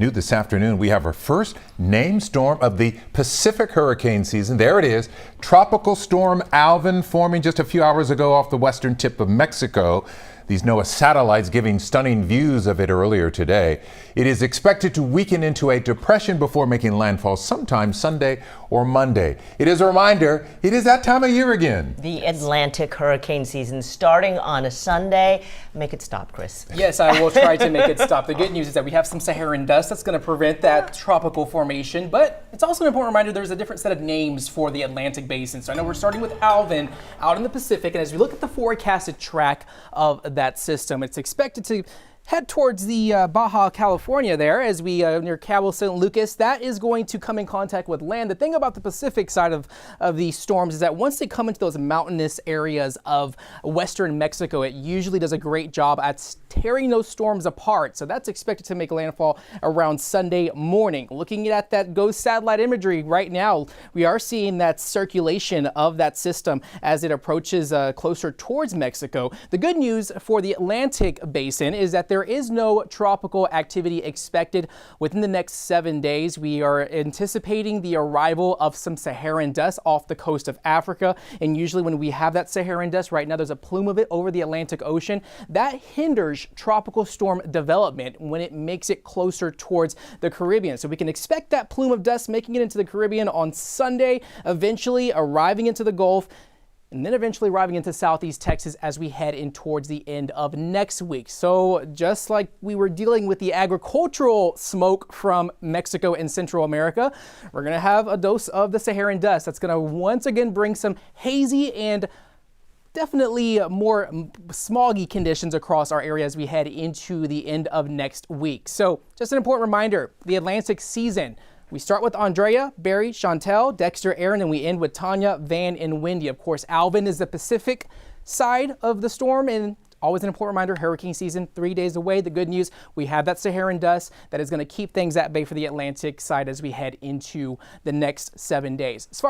New this afternoon, we have our first named storm of the Pacific hurricane season. There it is, Tropical Storm Alvin forming just a few hours ago off the western tip of Mexico. These NOAA satellites giving stunning views of it earlier today. It is expected to weaken into a depression before making landfall sometime Sunday or Monday. It is a reminder, it is that time of year again. The Atlantic hurricane season starting on a Sunday. Make it stop, Chris. Yes, I will try to make it stop. The good news is that we have some Saharan dust that's going to prevent that tropical formation, but it's also an important reminder there's a different set of names for the Atlantic basin. So I know we're starting with Alvin out in the Pacific, and as we look at the forecasted track of that system, it's expected to head towards the Baja California there as we near Cabo San Lucas. That is going to come in contact with land. The thing about the Pacific side of these storms is that once they come into those mountainous areas of western Mexico, it usually does a great job at tearing those storms apart. So that's expected to make landfall around Sunday morning. Looking at that GOES satellite imagery right now, we are seeing that circulation of that system as it approaches closer towards Mexico. The good news for the Atlantic basin is that there is no tropical activity expected within the next 7 days. We are anticipating the arrival of some Saharan dust off the coast of Africa. And usually when we have that Saharan dust, right now there's a plume of it over the Atlantic Ocean. That hinders tropical storm development when it makes it closer towards the Caribbean. So we can expect that plume of dust making it into the Caribbean on Sunday, eventually arriving into the Gulf, and then eventually arriving into southeast Texas as we head in towards the end of next week. So just like we were dealing with the agricultural smoke from Mexico and Central America, we're going to have a dose of the Saharan dust that's going to once again bring some hazy and definitely more smoggy conditions across our area as we head into the end of next week. So just an important reminder, the Atlantic season. We start with Andrea, Barry, Chantel, Dexter, Aaron, and we end with Tanya, Van, and Wendy. Of course, Alvin is the Pacific side of the storm, and always an important reminder, hurricane season 3 days away. The good news, we have that Saharan dust that is going to keep things at bay for the Atlantic side as we head into the next 7 days. As far